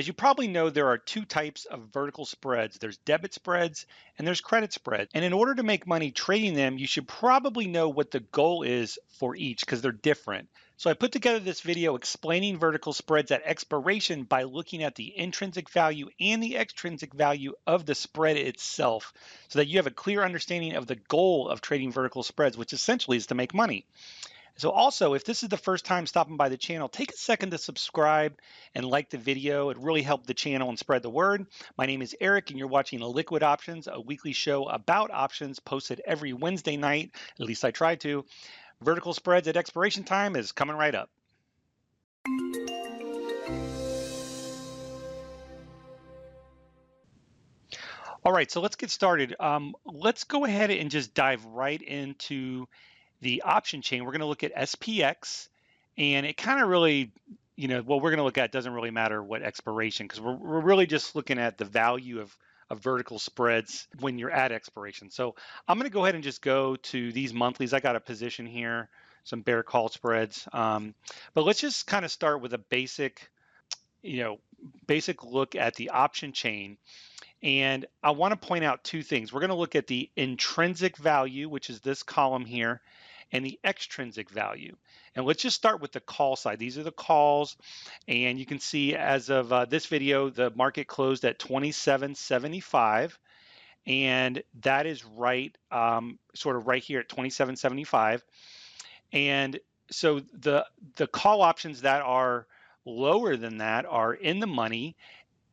As you probably know, there are two types of vertical spreads. There's debit spreads and there's credit spreads. And in order to make money trading them, you should probably know what the goal is for each because they're different. So I put together this video explaining vertical spreads at expiration by looking at the intrinsic value and the extrinsic value of the spread itself so that you have a clear understanding of the goal of trading vertical spreads, which essentially is to make money. So also, if this is the first time stopping by the channel, take a second to subscribe and like the video. It really helped the channel and spread the word. My name is Eric, and you're watching Liquid Options, a weekly show about options posted every Wednesday night. At least I try to. Vertical spreads at expiration time is coming right up. All right, so let's get started. Let's go ahead and just dive right into the option chain. We're going to look at SPX, and it kind of really, what we're going to look at doesn't really matter what expiration, because we're really just looking at the value of vertical spreads when you're at expiration. So I'm going to go ahead and just go to these monthlies. I got a position here, some bear call spreads, but let's just kind of start with a basic look at the option chain. And I want to point out two things. We're going to look at the intrinsic value, which is this column here, and the extrinsic value. And let's just start with the call side. These are the calls, and you can see as of this video, the market closed at 27.75, and that is right, sort of right here at 27.75. And so the call options that are lower than that are in the money.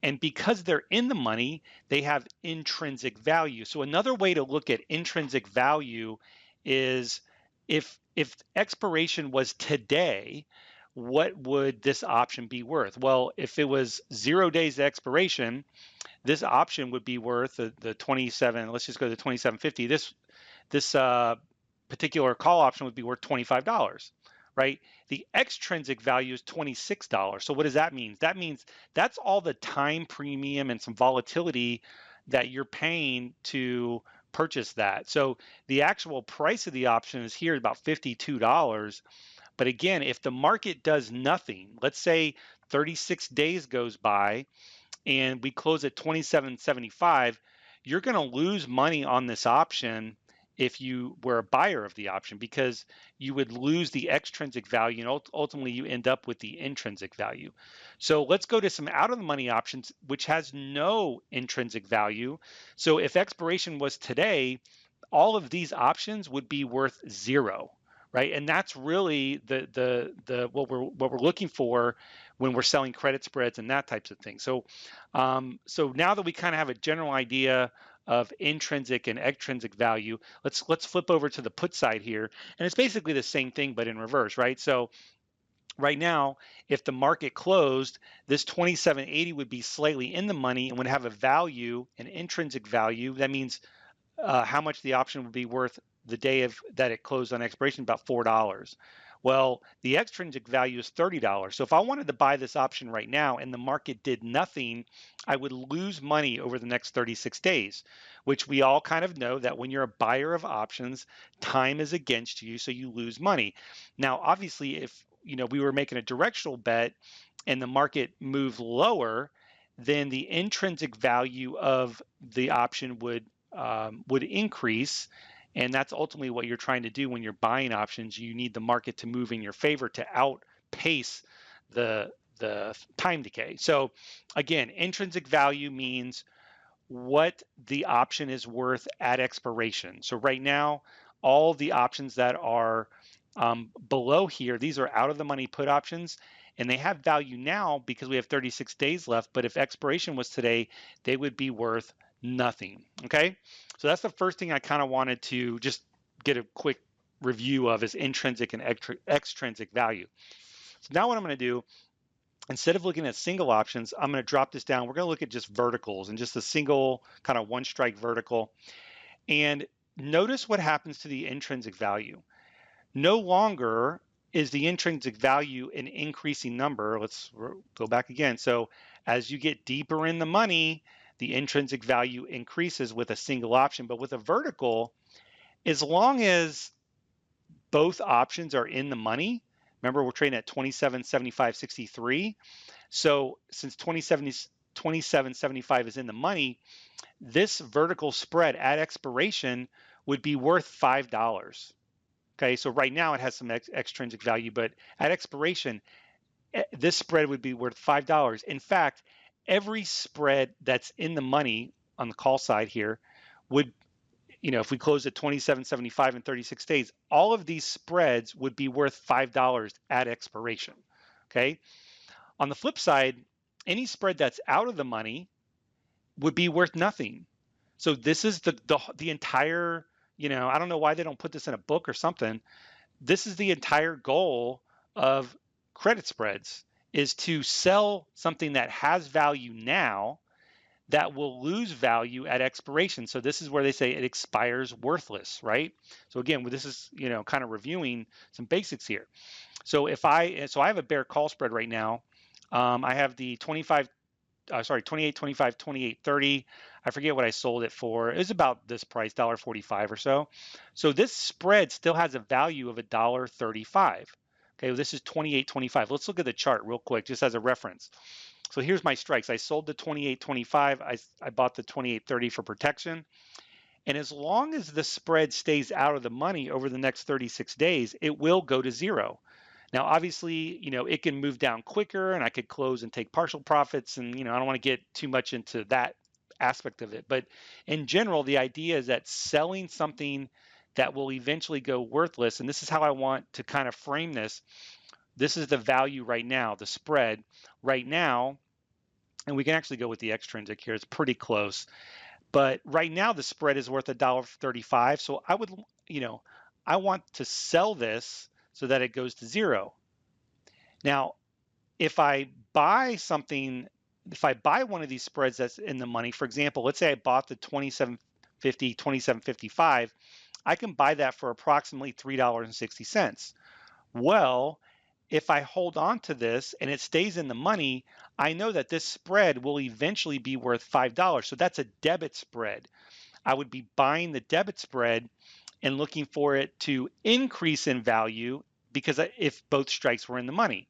And because they're in the money, they have intrinsic value. So another way to look at intrinsic value is if expiration was today, what would this option be worth? Well, if it was 0 days to expiration, this option would be worth the 27. Let's just go to 27.50. This particular call option would be worth $25. Right? The extrinsic value is $26. So what does that mean? That means that's all the time premium and some volatility that you're paying to purchase that. So the actual price of the option is here about $52. But again, if the market does nothing, let's say 36 days goes by and we close at 27.75, you're going to lose money on this option if you were a buyer of the option, because you would lose the extrinsic value and ultimately you end up with the intrinsic value. So let's go to some out of the money options, which has no intrinsic value. So if expiration was today, all of these options would be worth 0, right? And that's really what we're looking for when we're selling credit spreads and that types of things. So so now that we kind of have a general idea of intrinsic and extrinsic value, let's flip over to the put side here, and it's basically the same thing but in reverse, right? So right now, if the market closed, this 27.80 would be slightly in the money and would have a value, an intrinsic value. That means how much the option would be worth the day that it closed on expiration, about $4. Well, the extrinsic value is $30. So if I wanted to buy this option right now and the market did nothing, I would lose money over the next 36 days, which we all kind of know that when you're a buyer of options, time is against you, so you lose money. Now, obviously, if we were making a directional bet and the market moved lower, then the intrinsic value of the option would increase. And that's ultimately what you're trying to do when you're buying options. You need the market to move in your favor to outpace the time decay. So again, intrinsic value means what the option is worth at expiration. So right now, all the options that are below here, these are out of the money put options, and they have value now because we have 36 days left. But if expiration was today, they would be worth nothing. Okay, so that's the first thing I kind of wanted to just get a quick review of, is intrinsic and extrinsic value. So now what I'm going to do, instead of looking at single options, I'm going to drop this down. We're going to look at just verticals and just a single kind of one strike vertical. And notice what happens to the intrinsic value. No longer is the intrinsic value an increasing number. Let's go back again. So as you get deeper in the money, the intrinsic value increases with a single option. But with a vertical, as long as both options are in the money, Remember, we're trading at 27.7563. So since 27.75 is in the money, this vertical spread at expiration would be worth $5. Okay, so right now it has some extrinsic value, but at expiration, this spread would be worth $5. In fact, every spread that's in the money on the call side here would, if we close at 27.75 in 36 days, all of these spreads would be worth $5 at expiration. Okay. On the flip side, any spread that's out of the money would be worth nothing. So this is the entire, I don't know why they don't put this in a book or something. This is the entire goal of credit spreads, is to sell something that has value now that will lose value at expiration. So this is where they say it expires worthless, right? So again, this is, kind of reviewing some basics here. So I have a bear call spread right now. I have the 28, 25, 28, 30. I forget what I sold it for. It was about this price, $1.45 or so. So this spread still has a value of $1.35. Okay, well, this is 28.25. Let's look at the chart real quick, just as a reference. So here's my strikes. I sold the 28.25. I bought the 28.30 for protection. And as long as the spread stays out of the money over the next 36 days, it will go to zero. Now, obviously, it can move down quicker and I could close and take partial profits. And, I don't want to get too much into that aspect of it. But in general, the idea is that selling something that will eventually go worthless, and this is how I want to kind of frame this. This is the value right now, the spread right now. And we can actually go with the extrinsic here. It's pretty close. But right now, the spread is worth $1.35. So I would, I want to sell this so that it goes to zero. Now, if I buy one of these spreads that's in the money, for example, let's say I bought the 27.50, 27.55, I can buy that for approximately $3.60. Well, if I hold on to this and it stays in the money, I know that this spread will eventually be worth $5. So that's a debit spread. I would be buying the debit spread and looking for it to increase in value, because if both strikes were in the money.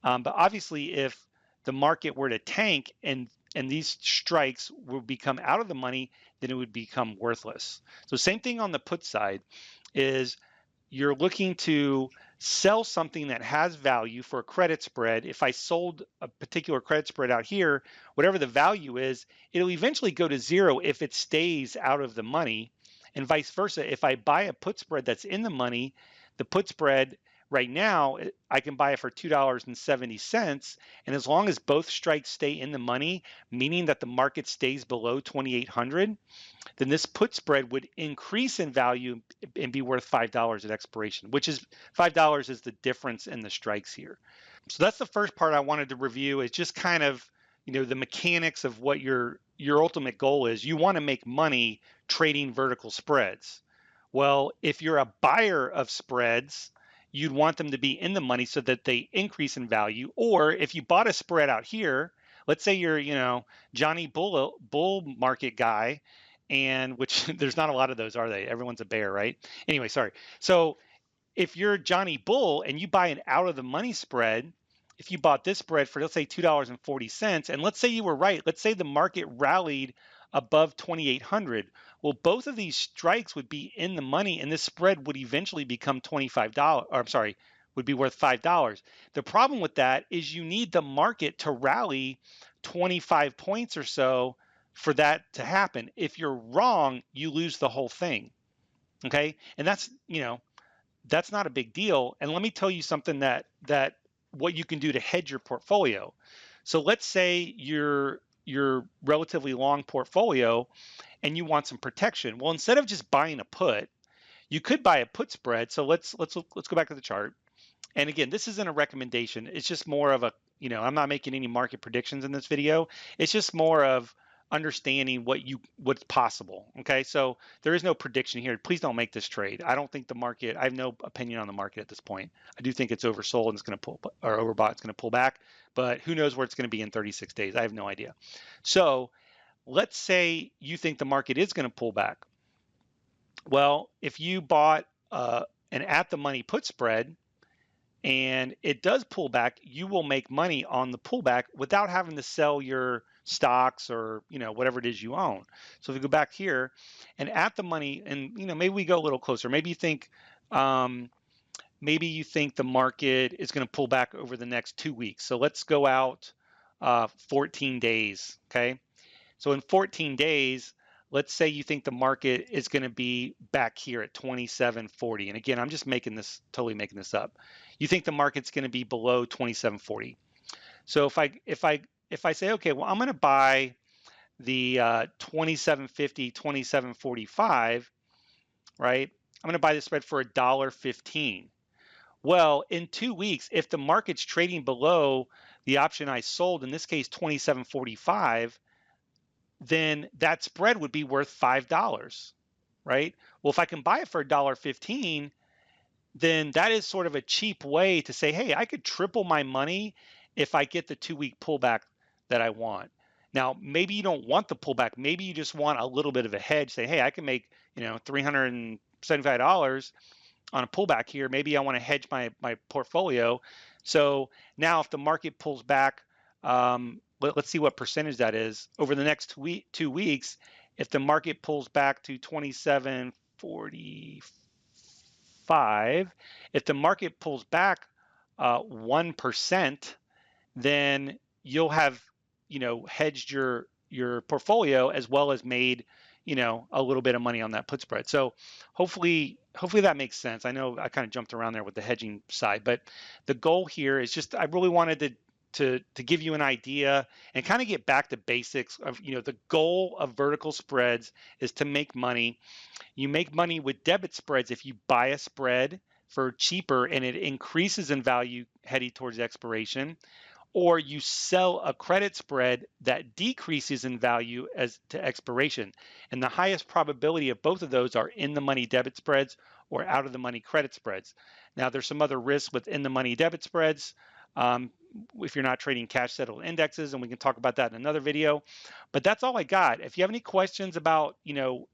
But obviously, if the market were to tank and these strikes would become out of the money, then it would become worthless. So same thing on the put side, is you're looking to sell something that has value for a credit spread. If I sold a particular credit spread out here, whatever the value is, it'll eventually go to zero if it stays out of the money. And vice versa, if I buy a put spread that's in the money, the put spread right now, I can buy it for $2.70. And as long as both strikes stay in the money, meaning that the market stays below 2,800, then this put spread would increase in value and be worth $5 at expiration, which is $5 is the difference in the strikes here. So that's the first part I wanted to review, is just kind of, the mechanics of what your ultimate goal is. You want to make money trading vertical spreads. Well, if you're a buyer of spreads, you'd want them to be in the money so that they increase in value. Or if you bought a spread out here, let's say you're, Johnny bull market guy, and which there's not a lot of those, are they? Everyone's a bear, right? Anyway, sorry. So if you're Johnny Bull and you buy an out of the money spread, if you bought this spread for, let's say, $2.40, and let's say you were right, let's say the market rallied above 2,800. Well, both of these strikes would be in the money, and this spread would eventually become $25, or I'm sorry, would be worth $5. The problem with that is you need the market to rally 25 points or so for that to happen. If you're wrong, you lose the whole thing. Okay, and that's that's not a big deal. And let me tell you something that what you can do to hedge your portfolio. So let's say you're relatively long portfolio and you want some protection. Well, instead of just buying a put, you could buy a put spread. So let's go back to the chart. And again, this isn't a recommendation. It's just more of a, I'm not making any market predictions in this video. It's just more of understanding what's possible. Okay, so there is no prediction here. Please don't make this trade. I don't think the market, I have no opinion on the market at this point. I do think it's oversold and it's going to pull, or overbought, it's going to pull back, but who knows where it's going to be in 36 days. I have no idea. So let's say you think the market is going to pull back. Well, if you bought an at the money put spread and it does pull back, you will make money on the pullback without having to sell your stocks or whatever it is you own. So if we go back here and at the money, and maybe we go a little closer. Maybe you think the market is going to pull back over the next 2 weeks. So let's go out 14 days. Okay. So in 14 days, let's say you think the market is going to be back here at 27.40. And again, I'm just totally making this up. You think the market's going to be below 27.40. So if I say, okay, well, I'm going to buy the 27.50, 27.45, right? I'm going to buy the spread for $1.15. Well, in 2 weeks, if the market's trading below the option I sold, in this case 27.45, then that spread would be worth $5, right? Well, if I can buy it for $1.15, then that is sort of a cheap way to say, hey, I could triple my money if I get the 2-week pullback that I want. Now, maybe you don't want the pullback. Maybe you just want a little bit of a hedge. Say, hey, I can make $375 on a pullback here. Maybe I want to hedge my portfolio. So now if the market pulls back, let's see what percentage that is over the next 2 weeks. If the market pulls back to 27.45, if the market pulls back 1%, then you'll have hedged your portfolio as well as made a little bit of money on that put spread. So hopefully that makes sense. I know I kind of jumped around there with the hedging side, but the goal here is just I really wanted to give you an idea and kind of get back to basics of the goal of vertical spreads is to make money. You make money with debit spreads if you buy a spread for cheaper and it increases in value heading towards expiration, or you sell a credit spread that decreases in value as to expiration. And the highest probability of both of those are in the money debit spreads or out of the money credit spreads. Now, there's some other risks with in the money debit spreads if you're not trading cash settled indexes, and we can talk about that in another video. But that's all I got. If you have any questions about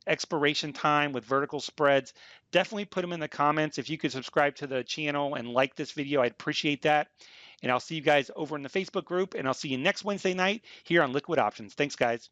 expiration time with vertical spreads, definitely put them in the comments. If you could subscribe to the channel and like this video, I'd appreciate that. And I'll see you guys over in the Facebook group, and I'll see you next Wednesday night here on Liquid Options. Thanks, guys.